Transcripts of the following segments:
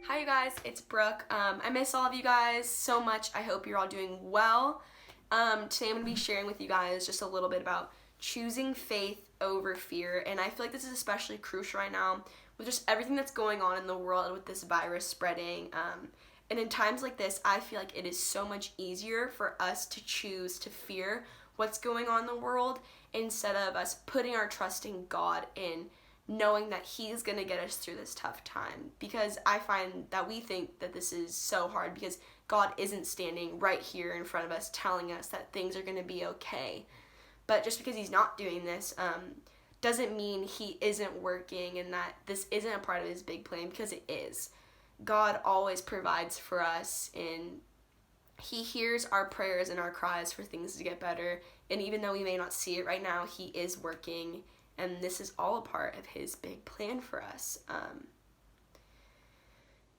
Hi you guys, it's Brooke. I miss all of you guys so much. I hope you're all doing well. Today I'm going to be sharing with you guys just a little bit about choosing faith over fear, and I feel like this is especially crucial right now with just everything that's going on in the world with this virus spreading. And in times like this, I feel like it is so much easier for us to choose to fear what's going on in the world instead of us putting our trust in God and knowing that He's going to get us through this tough time. Because I find that we think that this is so hard because God isn't standing right here in front of us telling us that things are going to be okay. But just because He's not doing this doesn't mean He isn't working and that this isn't a part of His big plan, because it is. God always provides for us, and He hears our prayers and our cries for things to get better. And even though we may not see it right now, He is working. And this is all a part of His big plan for us.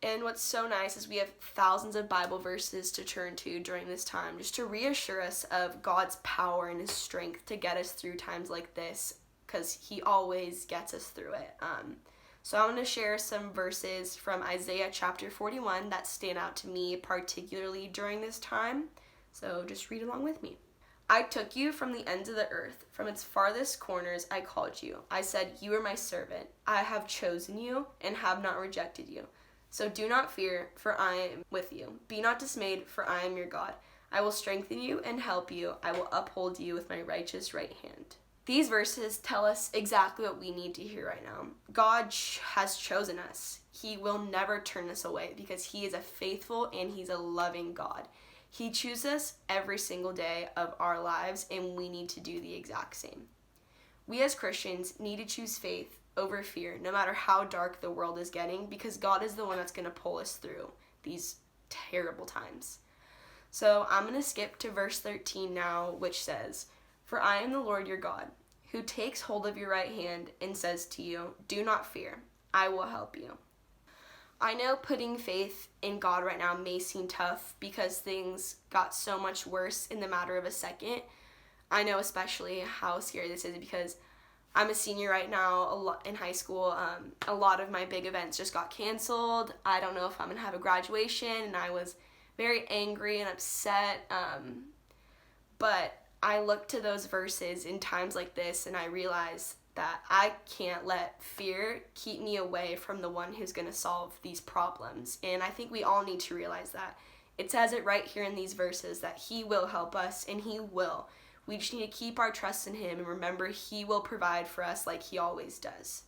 And what's so nice is we have thousands of Bible verses to turn to during this time just to reassure us of God's power and His strength to get us through times like this, because He always gets us through it. So I want to share some verses from Isaiah chapter 41 that stand out to me particularly during this time. So just read along with me. I took you from the ends of the earth, from its farthest corners I called you. I said, you are my servant. I have chosen you and have not rejected you. So do not fear, for I am with you. Be not dismayed, for I am your God. I will strengthen you and help you. I will uphold you with my righteous right hand. These verses tell us exactly what we need to hear right now. God has chosen us. He will never turn us away because He is a faithful and He's a loving God. He chooses us every single day of our lives, and we need to do the exact same. We as Christians need to choose faith over fear, no matter how dark the world is getting, because God is the one that's going to pull us through these terrible times. So I'm going to skip to verse 13 now, which says, for I am the Lord your God, who takes hold of your right hand and says to you, do not fear, I will help you. I know putting faith in God right now may seem tough because things got so much worse in the matter of a second. I know especially how scary this is because I'm a senior right now in high school. A lot of my big events just got canceled. I don't know if I'm going to have a graduation, and I was very angry and upset. But I look to those verses in times like this, and I realize that I can't let fear keep me away from the one who's going to solve these problems. And I think we all need to realize that. It says it right here in these verses that He will help us, and He will. We just need to keep our trust in Him and remember He will provide for us like He always does.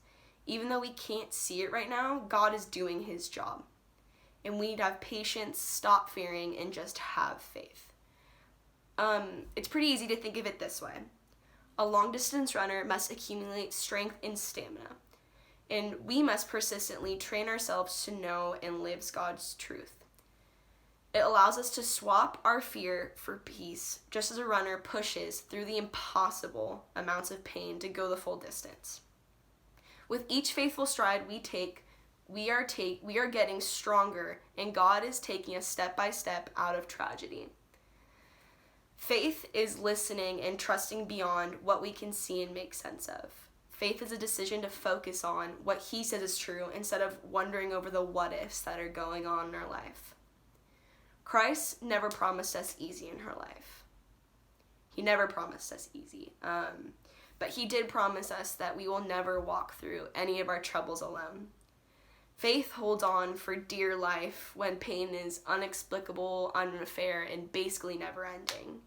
Even though we can't see it right now, God is doing His job. And we need to have patience, stop fearing, and just have faith. It's pretty easy to think of it this way. A long-distance runner must accumulate strength and stamina, and we must persistently train ourselves to know and live God's truth. It allows us to swap our fear for peace, just as a runner pushes through the impossible amounts of pain to go the full distance. With each faithful stride we take, we are getting stronger, and God is taking us step by step out of tragedy. Faith is listening and trusting beyond what we can see and make sense of. Faith is a decision to focus on what He says is true instead of wondering over the what-ifs that are going on in our life. Christ never promised us easy in her life. He never promised us easy. But He did promise us that we will never walk through any of our troubles alone. Faith holds on for dear life when pain is inexplicable, unfair, and basically never ending.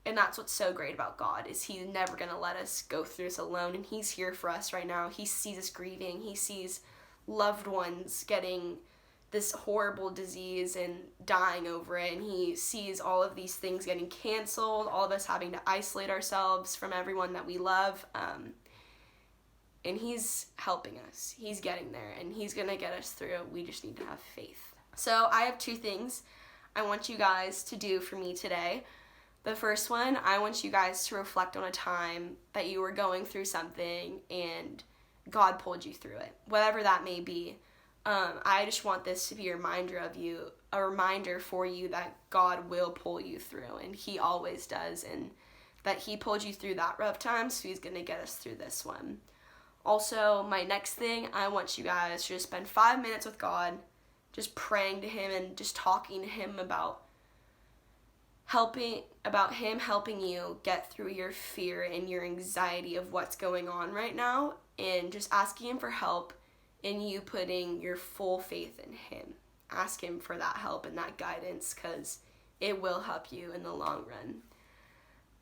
And that's what's so great about God, is He's never going to let us go through this alone, and He's here for us right now. He sees us grieving. He sees loved ones getting this horrible disease and dying over it, and He sees all of these things getting canceled, all of us having to isolate ourselves from everyone that we love, and He's helping us. He's getting there, and He's going to get us through. We just need to have faith. So I have two things I want you guys to do for me today. The first one, I want you guys to reflect on a time that you were going through something and God pulled you through it, whatever that may be. I just want this to be a reminder for you that God will pull you through, and He always does, and that He pulled you through that rough time, so He's going to get us through this one. Also, my next thing, I want you guys to just spend 5 minutes with God just praying to him and just talking to him about him helping you get through your fear and your anxiety of what's going on right now, and just asking him for help and you putting your full faith in him. Ask him for that help and that guidance, because it will help you in the long run.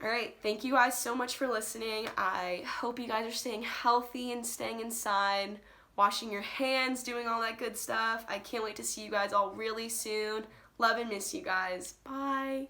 All right, thank you guys so much for listening. I hope you guys are staying healthy and staying inside, washing your hands, doing all that good stuff. I can't wait to see you guys all really soon. Love and miss you guys. Bye.